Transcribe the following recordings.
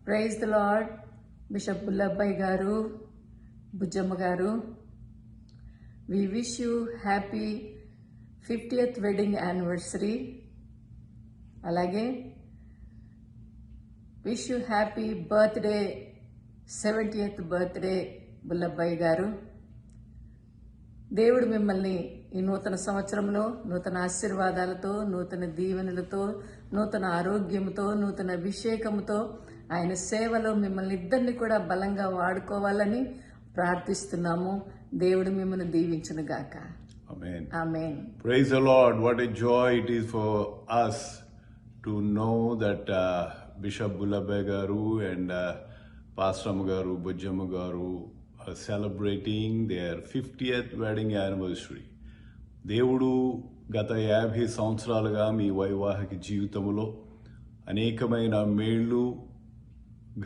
Praise the Lord. Bishop Bullabbayi గారు, బుజ్జమ్మ గారు, we wish you happy 50th wedding anniversary. అలాగే wish you happy birthday 70th birthday Bullabbayi గారు. దేవుడు మిమ్మల్ని ఈ నూతన సంవత్సరంలో నూతన ఆశీర్వాదాలతో, నూతన దీవెనలతో, నూతన ఆరోగ్యంతో, నూతన అభిషేకంతో ఆయన సేవలో మిమ్మల్ని ఇద్దరిని కూడా బలంగా వాడుకోవాలని ప్రార్థిస్తున్నాము. దేవుడు మిమ్మల్ని దీవించును గాక. Amen. Amen. Praise the Lord. What a joy it is for us to know that Bishop Bullabbai Garu and Pastor Garu, Bujjamma Garu are celebrating their 50th wedding anniversary. దేవుడు గత 50 సంవత్సరాలుగా మీ వైవాహిక జీవితంలో అనేకమైన మేళ్ళు,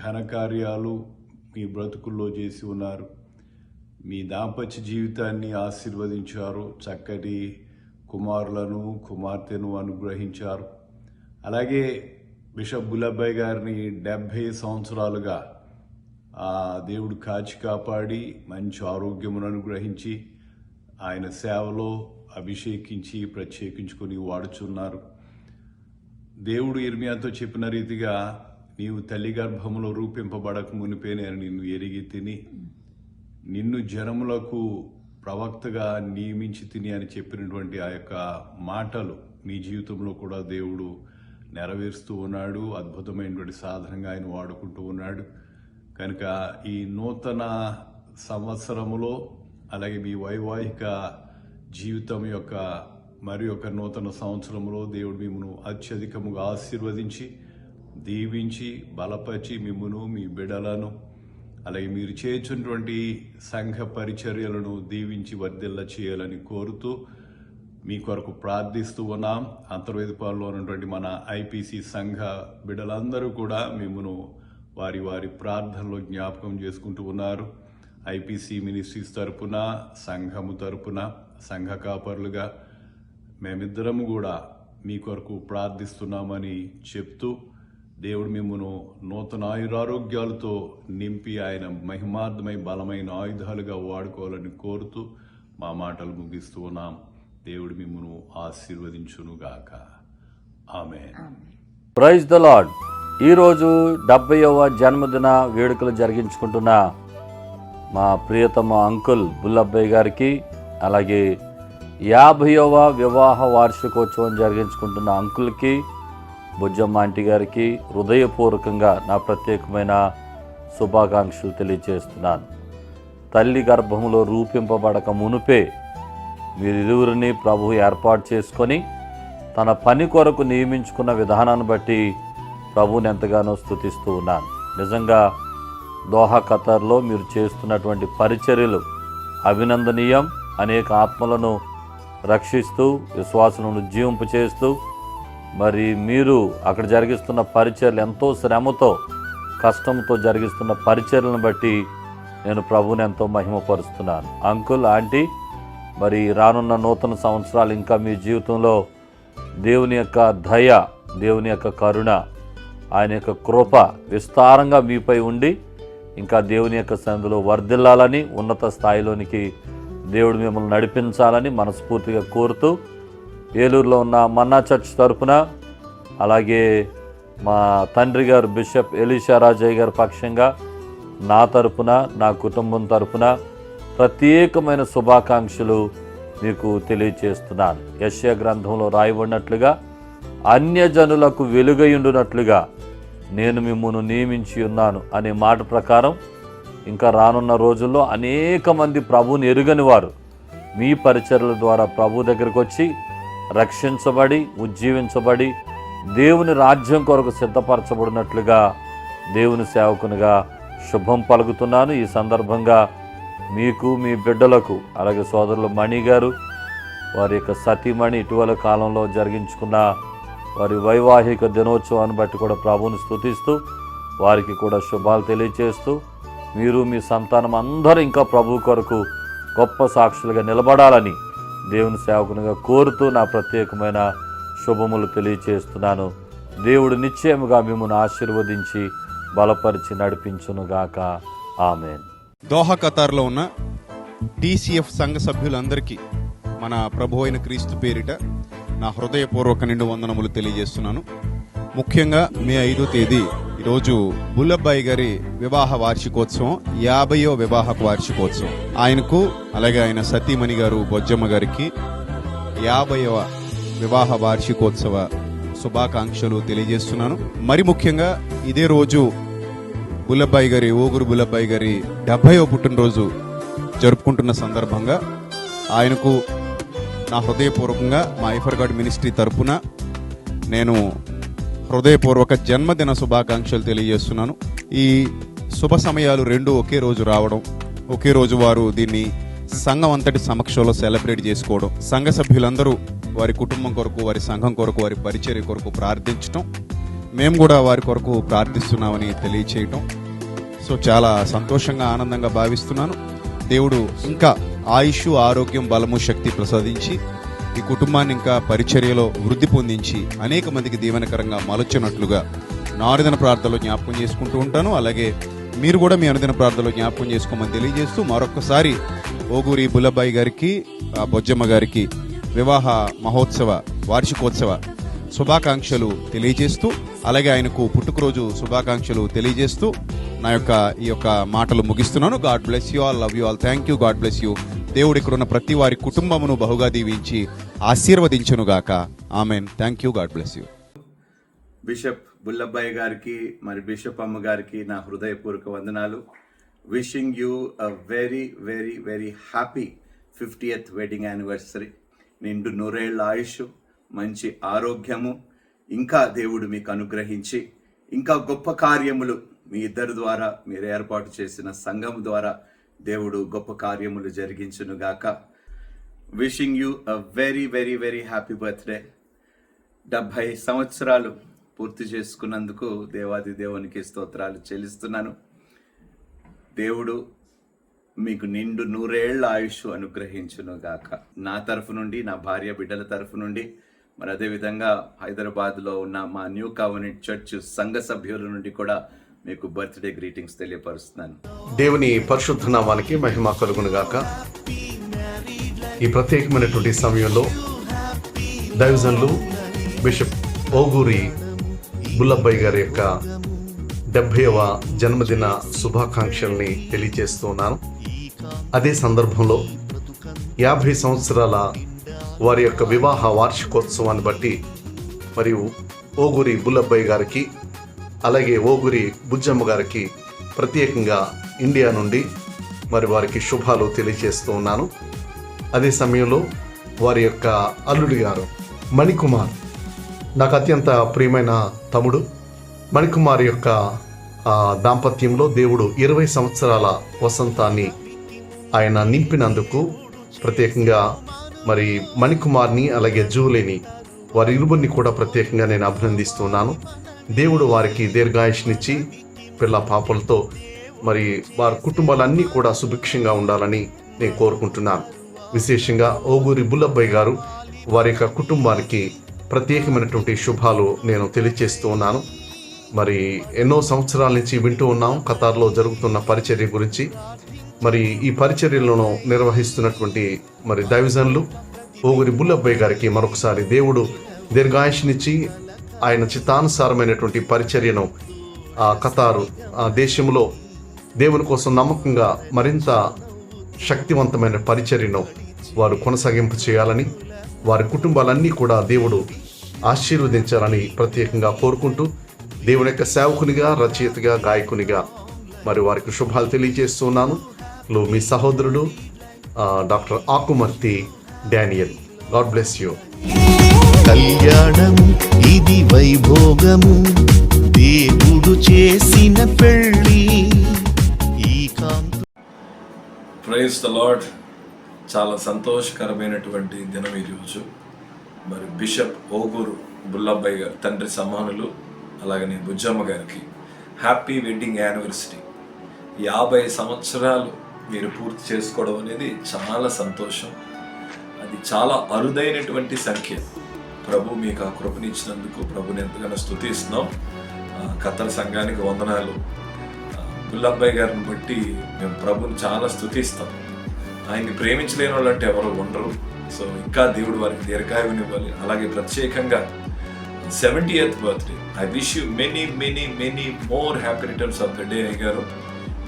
ఘనకార్యాలు మీ బ్రతుకుల్లో చేసి ఉన్నారు. మీ దాంపత్య జీవితాన్ని ఆశీర్వదించారు. చక్కటి కుమారులను, కుమార్తెను అనుగ్రహించారు. అలాగే బిషప్ బుల్లబ్బాయి గారిని 70 సంవత్సరాలుగా దేవుడు కాచి కాపాడి మంచి ఆరోగ్యమును అనుగ్రహించి ఆయన సేవలో అభిషేకించి ప్రత్యేకించుకొని వాడుచున్నారు. దేవుడు ఇర్మియాతో చెప్పిన రీతిగా నీవు తల్లి గర్భములో రూపింపబడక మునిపే నేను నిన్ను ఎరిగి తిని నిన్ను జనములకు ప్రవక్తగా నియమించి తిని అని చెప్పినటువంటి ఆ యొక్క మాటలు నీ జీవితంలో కూడా దేవుడు నెరవేరుస్తూ ఉన్నాడు. అద్భుతమైనటువంటి సాధనంగా ఆయన వాడుకుంటూ ఉన్నాడు. కనుక ఈ నూతన సంవత్సరములో అలాగే మీ వైవాహిక జీవితం యొక్క మరి ఒక నూతన సంవత్సరంలో దేవుడు మిమ్మను అత్యధికముగా ఆశీర్వదించి దీవించి బలపరిచి మిమ్మును, మీ బిడ్డలను, అలాగే మీరు చేస్తున్నటువంటి సంఘ పరిచర్యలను దీవించి వర్ధిల్ల చేయాలని కోరుతూ మీ కొరకు ప్రార్థిస్తూ ఉన్నాం. అంతర్వేదిపాలలో ఉన్నటువంటి మన ఐపీసీ సంఘ బిడ్డలందరూ కూడా మిమ్మును వారి వారి ప్రార్థనలో జ్ఞాపకం చేసుకుంటూ ఉన్నారు. ఐపీసీ మినిస్ట్రీస్ తరపున, సంఘము తరపున, సంఘ కాపరులుగా మేమిద్దరము కూడా మీ కొరకు ప్రార్థిస్తున్నామని చెప్తూ దేవుడు మిమ్మును నూతన ఆయురారోగ్యాలతో నింపి ఆయన మహిమార్థమై బలమైన ఆయుధాలుగా వాడుకోవాలని కోరుతూ మా మాటలు ముగిస్తూ ఉన్నాం. దేవుడు మిమ్మును ఆశీర్వదించునుగాక. ఆమేన్. Praise the Lord. ఈరోజు 70వ జన్మదిన వేడుకలు జరిగించుకుంటున్న మా ప్రియతమ అంకుల్ బుల్లబ్బాయి గారికి, అలాగే 50వ వివాహ వార్షికోత్సవం జరిగించుకుంటున్న అంకుల్కి, బుజ్జమ్మ ఆంటీ గారికి హృదయపూర్వకంగా నా ప్రత్యేకమైన శుభాకాంక్షలు తెలియజేస్తున్నాను. తల్లి గర్భంలో రూపింపబడక మునుపే వీరిరువురిని ప్రభువు ఏర్పాటు చేసుకొని తన పని కొరకు నియమించుకున్న విధానాన్ని బట్టి ప్రభువుని ఎంతగానో స్తుతిస్తూ ఉన్నాను. నిజంగా దోహా ఖతర్లో మీరు చేస్తున్నటువంటి పరిచర్యలు అభినందనీయం. అనేక ఆత్మలను రక్షిస్తూ, విశ్వాసులను జీవింపు చేస్తూ, మరి మీరు అక్కడ జరిగిస్తున్న పరిచర్యలు ఎంతో శ్రమతో, కష్టంతో జరిగిస్తున్న పరిచర్యలను బట్టి నేను ప్రభువుని ఎంతో మహిమపరుస్తున్నాను. అంకుల్, ఆంటీ, మరి రానున్న నూతన సంవత్సరాలు ఇంకా మీ జీవితంలో దేవుని యొక్క దయ, దేవుని యొక్క కరుణ, ఆయన యొక్క కృప విస్తారంగా మీపై ఉండి ఇంకా దేవుని యొక్క సన్నిధిలో వర్ధిల్లాలని, ఉన్నత స్థాయిలోనికి దేవుడు మిమ్మల్ని నడిపించాలని మనస్ఫూర్తిగా కోరుతూ, ఏలూరులో ఉన్న మన్నా చర్చ్ తరపున, అలాగే మా తండ్రి గారు బిషప్ ఎలీషా రాజయ్య గారి పక్షంగా నా తరపున, నా కుటుంబం తరపున ప్రత్యేకమైన శుభాకాంక్షలు మీకు తెలియచేస్తున్నాను. యెషయా గ్రంథంలో రాయబడినట్లుగా అన్యజనులకు వెలుగయుండునట్లుగా నేను మిమ్మును నియమించి ఉన్నాను అనే మాట ప్రకారం ఇంకా రానున్న రోజుల్లో అనేక మంది ప్రభువుని ఎరుగని వారు మీ పరిచర్యల ద్వారా ప్రభు దగ్గరకు వచ్చి రక్షించబడి, ఉజ్జీవించబడి, దేవుని రాజ్యం కొరకు సిద్ధపరచబడినట్లుగా దేవుని సేవకునిగా శుభం పలుకుతున్నాను. ఈ సందర్భంగా మీకు, మీ బిడ్డలకు, అలాగే సోదరులు మణి గారు, వారి యొక్క సతీమణి ఇటీవల కాలంలో జరిగించుకున్న వారి వైవాహిక దినోత్సవాన్ని బట్టి కూడా ప్రభువుని స్తుతిస్తూ వారికి కూడా శుభాలు తెలియజేస్తూ, మీరు మీ సంతానం అందరూ ఇంకా ప్రభు కొరకు గొప్ప సాక్షులుగా నిలబడాలని దేవుని సేవకునిగా కోరుతూ నా ప్రత్యేకమైన శుభములు తెలియచేస్తున్నాను. దేవుడు నిశ్చయముగా మిమ్మల్ని ఆశీర్వదించి బలపరిచి నడిపించునుగాక. ఆమేన్. దోహా ఖతార్లో ఉన్న DCF సంఘ సభ్యులందరికీ మన ప్రభు అయిన క్రీస్తు పేరిట నా హృదయపూర్వక నిండు వందనములు తెలియజేస్తున్నాను. ముఖ్యంగా మే 5వ తేదీ ఈరోజు బుల్లబ్బాయి గారి వివాహ వార్షికోత్సవం, 50వ వివాహ వార్షికోత్సవం. ఆయనకు అలాగే ఆయన సతీమణి గారు బొజ్జమ్మ గారికి 50వ వివాహ వార్షికోత్సవ శుభాకాంక్షలు తెలియజేస్తున్నాను. మరి ముఖ్యంగా ఇదే రోజు బుల్లబ్బాయి గారి, ఓగురు బుల్లబ్బాయి గారి 70వ పుట్టినరోజు జరుపుకుంటున్న సందర్భంగా ఆయనకు నా హృదయపూర్వకంగా మా ఐఫర్గాడ్ మినిస్ట్రీ తరపున నేను హృదయపూర్వక జన్మదిన శుభాకాంక్షలు తెలియజేస్తున్నాను. ఈ శుభ సమయాలు రెండు ఒకే రోజు రావడం, ఒకే రోజు వారు దీన్ని సంఘం అంతటి సమక్షంలో సెలబ్రేట్ చేసుకోవడం, సంఘ సభ్యులందరూ వారి కుటుంబం కొరకు, వారి సంఘం కొరకు, వారి పరిచర్య కొరకు ప్రార్థించటం, మేము కూడా వారి కొరకు ప్రార్థిస్తున్నామని తెలియచేయటం, సో చాలా సంతోషంగా, ఆనందంగా భావిస్తున్నాను. దేవుడు ఇంకా ఆయుష్, ఆరోగ్యం, బలము, శక్తి ప్రసాదించి ఈ కుటుంబాన్ని ఇంకా పరిచర్యలో వృద్ధి పొందించి అనేక మందికి దీవెనకరంగా మలచినట్లుగా నా అనుదిన ప్రార్థనలో జ్ఞాపకం చేసుకుంటూ ఉంటాను. అలాగే మీరు కూడా మీ అనుదిన ప్రార్థనలో జ్ఞాపకం చేసుకోమని తెలియజేస్తూ మరొకసారి ఓగూరి బుల్లబ్బాయి గారికి, బొజ్జమ్మ గారికి వివాహ మహోత్సవ వార్షికోత్సవ శుభాకాంక్షలు తెలియజేస్తూ, అలాగే ఆయనకు పుట్టుకరోజు శుభాకాంక్షలు తెలియజేస్తూ ఈ యొక్క మాటలు ముగిస్తున్నాను. God bless you all, love you all, thank you, God bless you. దేవుడు ఇక్కడ ఉన్న ప్రతి వారి కుటుంబమును బహుగా దీవించి ఆశీర్వదించునుగాక. Amen. Thank you, God bless you. Bishop Bullabbayi గారికి, మరి బిషప్ అమ్మ గారికి నా హృదయపూర్వక వందనాలు. Wishing you a very very very happy 50th wedding anniversary. నిండు నూరేళ్ల ఆయుష్, మంచి ఆరోగ్యము ఇంకా దేవుడు మీకు అనుగ్రహించి ఇంకా గొప్ప కార్యములు మీ ఇద్దరి ద్వారా, మీరు ఏర్పాటు చేసిన సంఘం ద్వారా దేవుడు గొప్ప కార్యములు జరిగించునుగాక. Wishing you a very very very happy birthday. 70 సంవత్సరాలు పూర్తి చేసుకున్నందుకు దేవాది దేవునికి స్తోత్రాలు చెల్లిస్తున్నాను. దేవుడు మీకు నిండు నూరేళ్ల ఆయుష్ అనుగ్రహించునుగాక. నా తరఫు నుండి, నా భార్య బిడ్డల తరఫు నుండి, మరి అదేవిధంగా హైదరాబాద్లో ఉన్న మా న్యూ కవెనెంట్ చర్చ్ సంఘ సభ్యుల నుండి కూడా మీకు బర్త్డే గ్రీటింగ్స్ తెలియపరుస్తున్నాను. దేవుని పరిశుద్ధ నామానికి మహిమ కలుగునుగాక. ఈ ప్రత్యేకమైనటువంటి సమయంలో దైవజనులు బిషప్ ఓగూరి బుల్లబ్బాయి గారి యొక్క 70వ జన్మదిన శుభాకాంక్షల్ని తెలియజేస్తున్నాను. అదే సందర్భంలో 50 సంవత్సరాల వారి యొక్క వివాహ వార్షికోత్సవాన్ని బట్టి మరియు ఓగూరి బుల్లబ్బాయి గారికి, అలాగే ఓగురి బుజ్జమ్మ గారికి ప్రత్యేకంగా ఇండియా నుండి మరి వారికి శుభాలు తెలియజేస్తూ ఉన్నాను. అదే సమయంలో వారి యొక్క అల్లుడి గారు మణికుమార్, నాకు అత్యంత ప్రియమైన తమ్ముడు. మణికుమార్ యొక్క దాంపత్యంలో దేవుడు 20 సంవత్సరాల వసంతాన్ని ఆయన నింపినందుకు ప్రత్యేకంగా మరి మణికుమార్ని, అలాగే జూలీని, వారి ఇరువురిని కూడా ప్రత్యేకంగా నేను అభినందిస్తున్నాను. దేవుడు వారికి దీర్ఘాయుష్నిచ్చి పిల్ల పాపలతో మరి వారి కుటుంబాలన్నీ కూడా సుభిక్షంగా ఉండాలని నేను కోరుకుంటున్నాను. విశేషంగా ఓగూరి బుల్లబ్బాయి గారు, వారి యొక్క కుటుంబానికి ప్రత్యేకమైనటువంటి శుభాలు నేను తెలియజేస్తూ ఉన్నాను. మరి ఎన్నో సంవత్సరాల నుంచి వింటూ ఉన్నాం ఖతార్లో జరుగుతున్న పరిచర్య గురించి. మరి ఈ పరిచర్యలను నిర్వహిస్తున్నటువంటి మరి దైవజనులు ఓగూరి బుల్లబ్బాయి గారికి మరొకసారి దేవుడు దీర్ఘాయుష్నిచ్చి ఆయన చిత్తానుసారమైనటువంటి పరిచర్యను ఖతారు దేశంలో దేవుని కోసం నమ్మకంగా మరింత శక్తివంతమైన పరిచర్యను వారు కొనసాగింపు చేయాలని, వారి కుటుంబాలన్నీ కూడా దేవుడు ఆశీర్వదించాలని ప్రత్యేకంగా కోరుకుంటూ, దేవుని యొక్క సేవకునిగా, రచయితగా, గాయకునిగా మరి వారికి శుభాలు తెలియజేస్తున్నాను. మీ సహోదరుడు doctor Akumarthi Daniel. God bless you. కళ్యాణం ఇది వైభోగము, దేవుడు చేసిన పెళ్లి ఈ కాంత. Praise the Lord. చాలా సంతోషకరమైనటువంటి దినం ఈరోజు. మరి బిషప్ ఓగూరు బుల్లబ్బాయి గారు తండ్రి సమానులు, అలాగనే బుజ్జమ్మ గారికి హ్యాపీ వెడ్డింగ్ యానివర్సరీ. 50 సంవత్సరాలు మీరు పూర్తి చేసుకోవడం అనేది చాలా సంతోషం. అది చాలా అరుదైనటువంటి సంఖ్య. ప్రభు మీకు ఆ కృపనిచ్చినందుకు ప్రభుని ఎంతగానో స్తుతిస్తున్నాం. ఖత్తర్ సంఘానికి వందనాలు. బుల్లబ్బాయి గారిని బట్టి మేము ప్రభుని చాలా స్తుతిస్తాం. ఆయన్ని ప్రేమించలేని వాళ్ళు అంటే ఎవరు ఉండరు. సో ఇంకా దేవుడు వారికి దీర్ఘాయువునివ్వాలి. అలాగే ప్రత్యేకంగా 70th birthday. I wish you many many many more happy returns of the day అయ్యారు.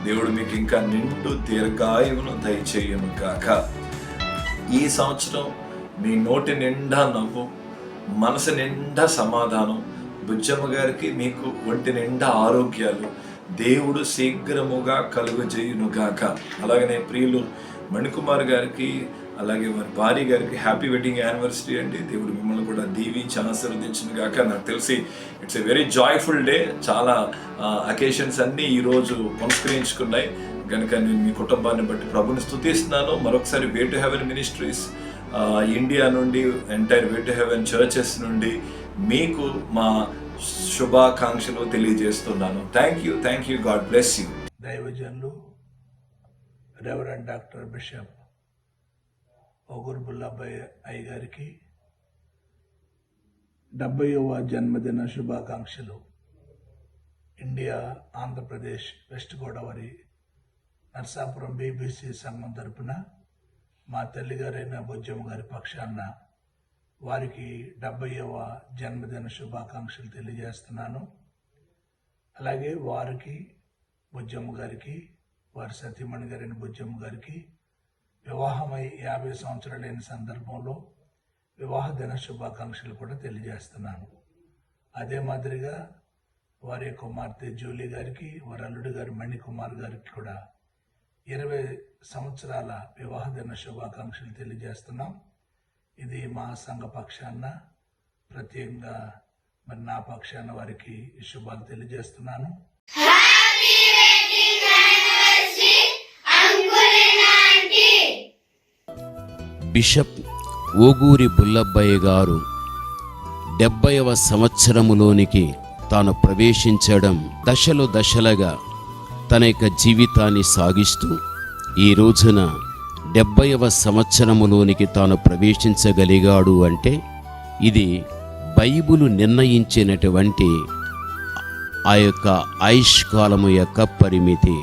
దేవుడు మీకు ఇంకా నిండు దీర్ఘాయువును దయచేయును కాక. ఈ సంవత్సరం మీ నోటి నిండా నవ్వు, మనసు నిండా సమాధానం, బుజ్జమ్మ గారికి మీకు ఒంటి నిండా ఆరోగ్యాలు దేవుడు శీఘ్రముగా కలుగజేయును గాక. అలాగనే ప్రియులు మణికుమార్ గారికి అలాగే వారి భార్య గారికి హ్యాపీ వెడ్డింగ్ యానివర్సరీ అండి. దేవుడు మిమ్మల్ని కూడా దీవించి ఆశీర్వదించును గాక. నాకు తెలిసి it's a very joyful day. చాలా అకేషన్స్ అన్నీ ఈరోజు పునస్కరించుకున్నాయి కనుక నేను మీ కుటుంబాన్ని బట్టి ప్రభుని స్తుతిస్తున్నాను. మరొకసారి way to heaven ministries India నుండి, entire way to heaven churches నుండి మీకు మా శుభాకాంక్షలు తెలియజేస్తున్నాను. Thank you. God bless you. దైవజనులు reverend doctor bishop Oguru Bullabbai అయ్య గారికి 70వ జన్మదిన శుభాకాంక్షలు. India, Andhra Pradesh, west Godavari, Narsapuram BBC సంఘం తరపున మా తల్లిగారైన బుజ్జమ్మ గారి పక్షాన వారికి 70వ జన్మదిన శుభాకాంక్షలు తెలియజేస్తున్నాను. అలాగే వారికి, బుజ్జమ్మ గారికి, వారి సతీమణి గారైన బుజ్జమ్మ గారికి వివాహమై 50 సంవత్సరాలైన సందర్భంలో వివాహ దిన శుభాకాంక్షలు కూడా తెలియజేస్తున్నాను. అదే మాదిరిగా వారి కుమార్తె జూలీ గారికి, వారి అల్లుడు గారి మణికుమార్ గారికి కూడా 20 సంవత్సరాల వివాహ దిన శుభాకాంక్షలు తెలియజేస్తున్నాం. ఇది మా సంఘ పక్షాన, ప్రత్యేకంగా మరి నా పక్షాన వారికి ఈ శుభాలు తెలియజేస్తున్నాను. బిషప్ ఓగూరి బుల్లబ్బాయి గారు 70వ సంవత్సరములోనికి తాను ప్రవేశించడం, దశలుగా తన యొక్క జీవితాన్ని సాగిస్తూ ఈ రోజున 70వ సంవత్సరములోనికి తాను ప్రవేశించగలిగాడు అంటే ఇది బైబిలు నిర్ణయించినటువంటి ఆ యొక్క ఆయుష్కాలము యొక్క పరిమితి.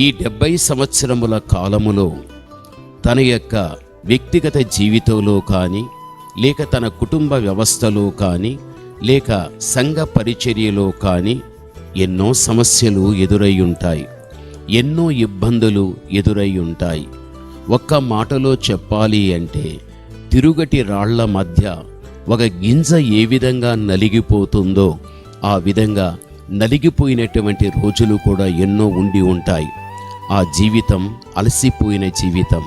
ఈ 70 సంవత్సరముల కాలములో తన యొక్క వ్యక్తిగత జీవితంలో కానీ, లేక తన కుటుంబ వ్యవస్థలో కానీ, లేక సంఘ పరిచర్యలో కానీ ఎన్నో సమస్యలు ఎదురై ఉంటాయి, ఎన్నో ఇబ్బందులు ఎదురై ఉంటాయి. ఒక్క మాటలో చెప్పాలి అంటే తిరుగటి రాళ్ల మధ్య ఒక గింజ ఏ విధంగా నలిగిపోతుందో ఆ విధంగా నలిగిపోయినటువంటి రోజులు కూడా ఎన్నో ఉండి ఉంటాయి. ఆ జీవితం అలసిపోయిన జీవితం,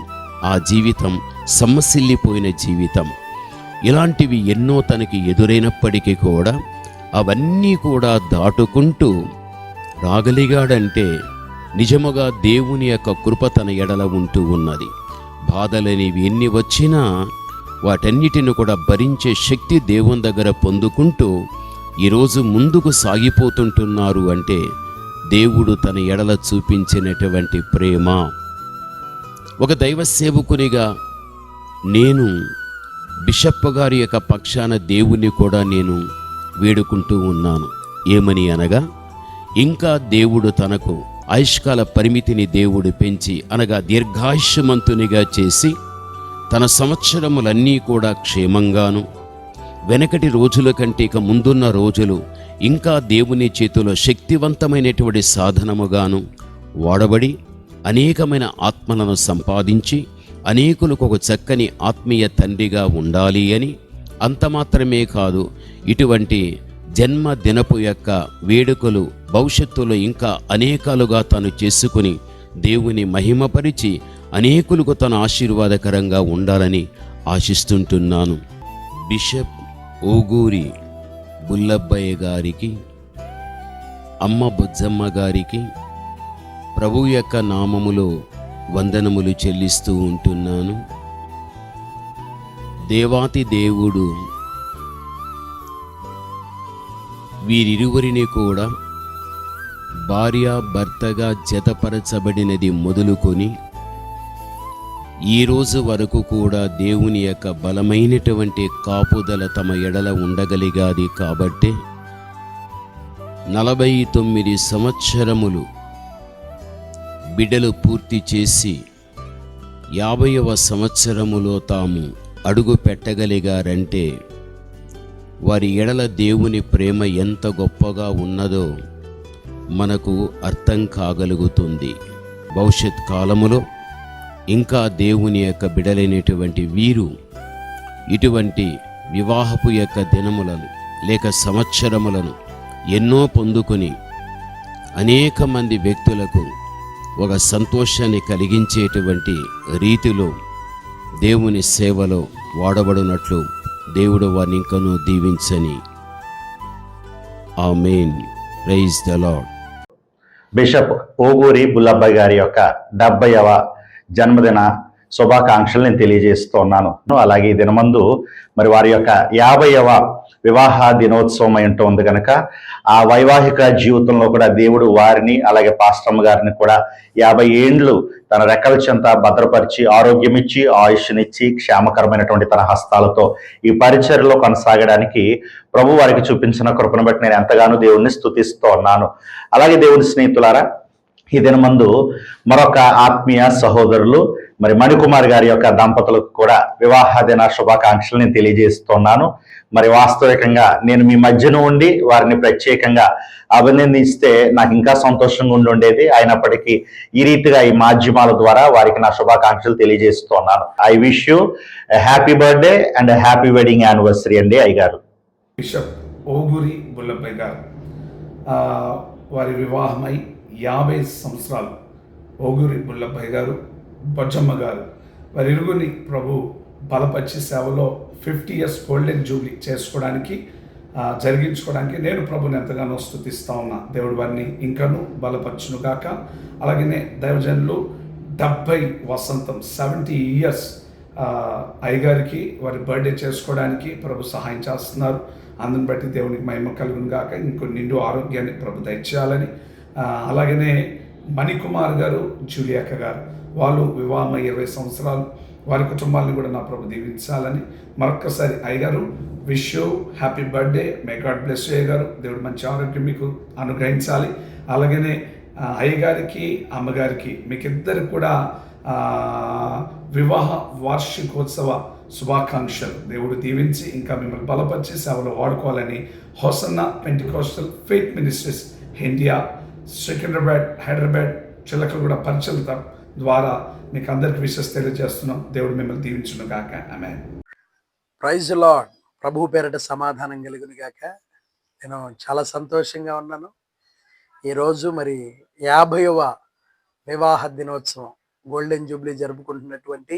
ఆ జీవితం సమ్మసిల్లిపోయిన జీవితం, ఇలాంటివి ఎన్నో తనకి ఎదురైనప్పటికీ కూడా అవన్నీ కూడా దాటుకుంటూ రాగలిగాడంటే నిజముగా దేవుని యొక్క కృప తన ఎడల ఉంటూ ఉన్నది. బాధలనేవి ఎన్ని వచ్చినా వాటన్నిటిని కూడా భరించే శక్తి దేవుని దగ్గర పొందుకుంటూ ఈరోజు ముందుకు సాగిపోతుంటున్నారు అంటే దేవుడు తన ఎడల చూపించినటువంటి ప్రేమ. ఒక దైవ సేవకునిగా నేను బిషప్ గారి యొక్క పక్షాన దేవుని కూడా నేను వేడుకుంటూ ఉన్నాను. ఏమని అనగా, ఇంకా దేవుడు తనకు ఆయుష్కాల పరిమితిని దేవుడు పెంచి, అనగా దీర్ఘాయుష్మంతునిగా చేసి తన సంవత్సరములన్నీ కూడా క్షేమంగాను, వెనకటి రోజుల కంటే ఇక ముందున్న రోజులు ఇంకా దేవుని చేతిలో శక్తివంతమైనటువంటి సాధనముగాను వాడబడి అనేకమైన ఆత్మలను సంపాదించి అనేకులకు ఒక చక్కని ఆత్మీయ తండ్రిగా ఉండాలి అని, అంత మాత్రమే కాదు, ఇటువంటి జన్మదినపు యొక్క వేడుకలు భవిష్యత్తులో ఇంకా అనేకాలుగా తాను చేసుకుని దేవుని మహిమపరిచి అనేకులకు తన ఆశీర్వాదకరంగా ఉండాలని ఆశిస్తుంటున్నాను. బిషప్ ఓగూరి బుల్లబ్బాయి గారికి, అమ్మ బుజ్జమ్మ గారికి ప్రభు యొక్క నామములో వందనములు చెల్లిస్తూ ఉంటున్నాను. దేవాతి దేవుడు వీరిరువురిని కూడా భార్యాభర్తగా జతపరచబడినది మొదలుకొని ఈ రోజు వరకు కూడా దేవుని యొక్క బలమైనటువంటి కాపుదల తమ ఎడల ఉండగలిగాది. కాబట్టి 49 సంవత్సరములు బిడ్డలు పూర్తి చేసి 50వ సంవత్సరములో తాము అడుగు పెట్టగలిగారంటే వారి ఎడల దేవుని ప్రేమ ఎంత గొప్పగా ఉన్నదో మనకు అర్థం కాగలుగుతుంది. భవిష్యత్ కాలములో ఇంకా దేవుని యొక్క బిడలైనటువంటి వీరు ఇటువంటి వివాహపు యొక్క దినములను లేక సంవత్సరములను ఎన్నో పొందుకొని అనేక మంది వ్యక్తులకు ఒక సంతోషాన్ని కలిగించేటువంటి రీతిలో దేవుని సేవలో వాడబడినట్లు దేవుడు వారిని ఇంకనూ దీవించని. Amen. Praise the Lord. Bishop Oguri Bullabbayi గారి యొక్క 70వ జన్మదిన శుభాకాంక్షలు నేను తెలియజేస్తున్నాను. అలాగే ఈ దినమందు మరి వారి యొక్క 50వ వివాహ దినోత్సవం ఏంటో ఉంది కనుక ఆ వైవాహిక జీవితంలో కూడా దేవుడు వారిని అలాగే పాస్టమ్మ గారిని కూడా 50 ఏండ్లు తన రెక్కల చెంత భద్రపరిచి ఆరోగ్యం ఇచ్చి ఆయుష్నిచ్చి క్షేమకరమైనటువంటి తన హస్తాలతో ఈ పరిచర్యలో కొనసాగడానికి ప్రభు వారికి చూపించిన కృపను బట్టి నేను ఎంతగానో దేవుణ్ణి స్తుతిస్తూ ఉన్నాను. అలాగే దేవుని స్నేహితులారా, ఈ దినమందు మరొక ఆత్మీయ సహోదరులు మరి మణికుమార్ గారి యొక్క దంపతులకు కూడా వివాహ దిన శుభాకాంక్షలు నేను తెలియజేస్తున్నాను. మరి వాస్తవికంగా నేను మీ మధ్యన ఉండి వారిని ప్రత్యేకంగా అభినందిస్తే నాకు ఇంకా సంతోషంగా ఉండేది. అయినప్పటికీ ఈ రీతిగా ఈ మాధ్యమాల ద్వారా వారికి నా శుభాకాంక్షలు తెలియజేస్తున్నాను. I wish you happy birthday and happy wedding anniversary అండి అయ్యగారు. బిషప్ ఓగూరి బుల్లబ్బాయి గారు వారి వివాహమై 50 సంవత్సరాలు. ఓగూరి బుల్లబ్బాయి గారు, బొజ్జమ్మ గారు వారి ఇరుగుని ప్రభు బలపరిచి సేవలో 50 years గోల్డెన్ జూబ్లీ చేసుకోవడానికి జరిగించుకోవడానికి నేను ప్రభుని ఎంతగానో స్తుతిస్తా ఉన్నా. దేవుడు వారిని ఇంకనూ బలపరచును గాక. అలాగనే దైవజనులు 70 వసంతం 70 years అయ్యగారికి వారి బర్త్డే చేసుకోవడానికి ప్రభు సహాయం చేస్తున్నారు. అందుని బట్టి దేవునికి మహిమ కలుగును గాక. ఇంకో నిండు ఆరోగ్యాన్ని ప్రభు దయచేయాలని. అలాగనే మణికుమార్ గారు, జూలియాక్క గారు వాళ్ళు వివాహం 20 సంవత్సరాలు. వారి కుటుంబాలను కూడా నా ప్రభు దీవించాలని మరొక్కసారి అయ్యగారు wish you happy birthday. May God bless you అయ్యగారు. దేవుడు మంచి ఆరోగ్యం మీకు అనుగ్రహించాలి. అలాగనే అయ్యగారికి, అమ్మగారికి మీకిద్దరికి కూడా వివాహ వార్షికోత్సవ శుభాకాంక్షలు. దేవుడు దీవించి ఇంకా మిమ్మల్ని బలపరిచి సేవలో వాడుకోవాలని Hosanna Pentecostal Faith Ministries India, Secunderabad, Hyderabad, Chilakalaguda పరిచయల ద్వారా మీకు అందరికి విషెస్ తెలియజేస్తున్నాం. దేవుడు మిమ్మల్ని దీవించును గాక. ఆమేన్. Praise lord. ప్రభు పేరిట సమాధానం కలుగును గాక. నేను చాలా సంతోషంగా ఉన్నాను. ఈరోజు మరి 50వ వివాహ దినోత్సవం గోల్డెన్ జూబ్లీ జరుపుకుంటున్నటువంటి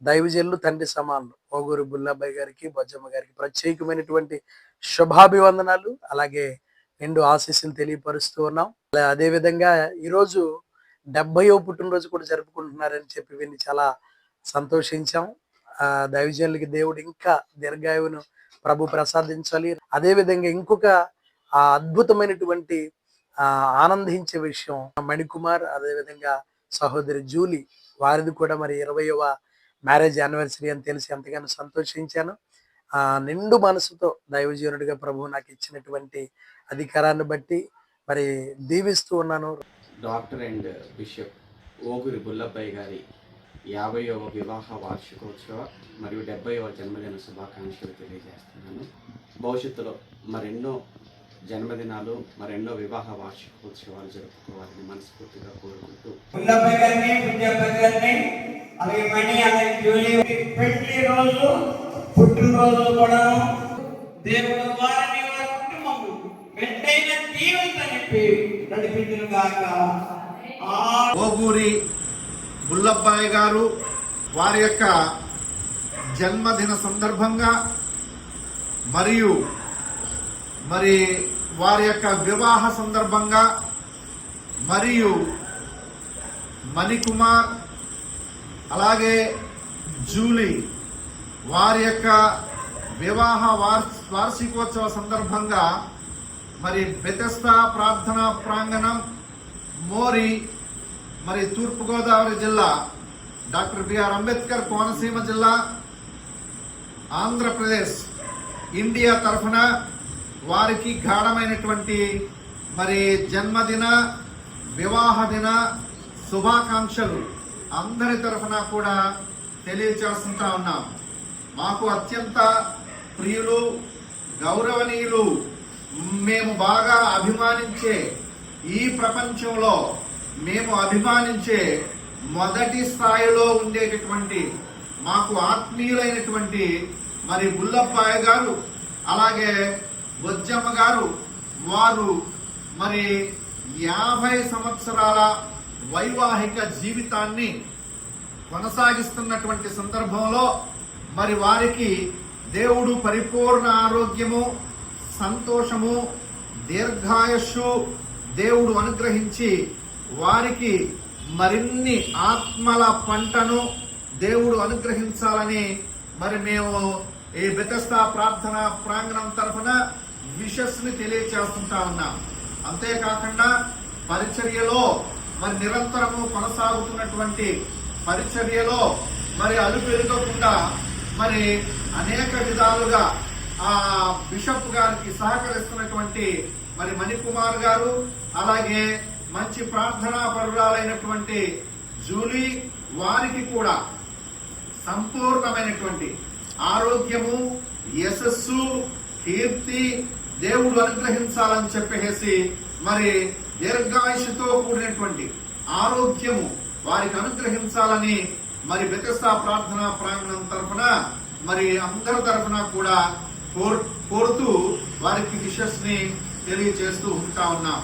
దైవజనులు, తండ్రి సమానులు ఓగూరి బుల్లబ్బాయి గారికి, బొజ్జమ్మ గారికి ప్రత్యేకమైనటువంటి శుభాభివందనాలు అలాగే నిండు ఆశీస్సులు తెలియపరుస్తూ ఉన్నాం. అదేవిధంగా ఈరోజు 70వ పుట్టినరోజు కూడా జరుపుకుంటున్నారని చెప్పి విని చాలా సంతోషించాం. దైవజనులకి దేవుడు ఇంకా దీర్ఘాయువును ప్రభు ప్రసాదించాలి. అదేవిధంగా ఇంకొక అద్భుతమైనటువంటి ఆనందించే విషయం మణికుమార్, అదేవిధంగా సహోదరి జూలీ వారిది కూడా మరి 20వ మ్యారేజ్ యానివర్సరీ అని తెలిసి ఎంతగానో సంతోషించాను. నిండు మనసుతో దైవజనుడిగా ప్రభు నాకు ఇచ్చినటువంటి అధికారాన్ని బట్టి మరి దీవిస్తూ ఉన్నాను. Doctor and bishop Oguri Bullabbayi గారి 50వ వివాహ వార్షికోత్సవ మరియు 70వ జన్మదిన శుభాకాంక్షలు తెలియజేస్తున్నాను. భవిష్యత్తులో మరెన్నో జన్మదినాలు, మరెన్నో వివాహ వార్షికోత్సవాలు జరుపుకోవాలని మనస్ఫూర్తిగా కోరుకుంటూ బుల్లబ్బాయి గారిని, బుజ్జబ్బాయి గారిని, అలాగే మణి, అలాగే జూలీ పెళ్లి రోజు, పుట్టినరోజు కూడా దేవుడు వారిని వారి కుటుంబం మెంటైన దీవెనని నడిపించును గాక. ఓగూరి బుల్లబ్బాయి గారు వారి యొక్క జన్మదిన సందర్భంగా మరియు వారి యొక్క వివాహ సందర్భంగా మరియు మణికుమార్ అలాగే జూలీ వారి యొక్క వివాహ వార్షికోత్సవ సందర్భంగా బెతెస్దా ప్రార్థనా ప్రాంగణం మోరి తూర్పుగోదావరి జిల్లా, డాక్టర్ బిఆర్ అంబేద్కర్ కోనసీమ జిల్లా, ఆంధ్రప్రదేశ్, ఇండియా తరఫున వారికి గాఢమైనటువంటి మరి జన్మదిన వివాహ దిన శుభాకాంక్షలు అందరి తరఫున కూడా తెలియచేస్తుంటా ఉన్నాం. మాకు అత్యంత ప్రియులు, గౌరవనీయులు, మేము బాగా అభిమానించే, ఈ ప్రపంచంలో మేము అభిమానించే మొదటి స్థాయిలో ఉండేటటువంటి మాకు ఆత్మీయులైనటువంటి మరి బుల్లబ్బాయి గారు, అలాగే బొజ్జమ్మ గారు, వారు మరి 50 సంవత్సరాల వైవాహిక జీవితాన్ని కొనసాగిస్తున్నటువంటి సందర్భంలో మరి వారికి దేవుడు పరిపూర్ణ ఆరోగ్యము, సంతోషము, దీర్ఘాయుష్షు దేవుడు అనుగ్రహించి వారికి మరిన్ని ఆత్మల పంటను దేవుడు అనుగ్రహించాలని మరి మేము ఈ బెతెస్దా ప్రార్థన ప్రాంగణం తరఫున విషెస్ ని తెలియచేస్తుంటా ఉన్నాం. అంతేకాకుండా పరిచర్యలో మరి నిరంతరము కొనసాగుతున్నటువంటి పరిచర్యలో మరి అలుపెరుగకుండా మరి అనేక విధాలుగా ఆ బిషప్ గారికి సహకరిస్తున్నటువంటి మరి మణికుమార్ గారు, అలాగే మంచి ప్రార్థనా పరురాలైనటువంటి జూలీ, వారికి కూడా సంపూర్ణమైనటువంటి ఆరోగ్యము, యశస్సు, కీర్తి దేవుడు అనుగ్రహించాలని చెప్పేసి మరి దీర్ఘాయుషుతో కూడినటువంటి ఆరోగ్యము వారికి అనుగ్రహించాలని మరి బెతెస్దా ప్రార్థనా ప్రాంగణం తరఫున మరి అందరి తరఫున కూడా కోరుతూ వారికి విషెస్ ని తెలియజేస్తూ ఉంటా ఉన్నాం.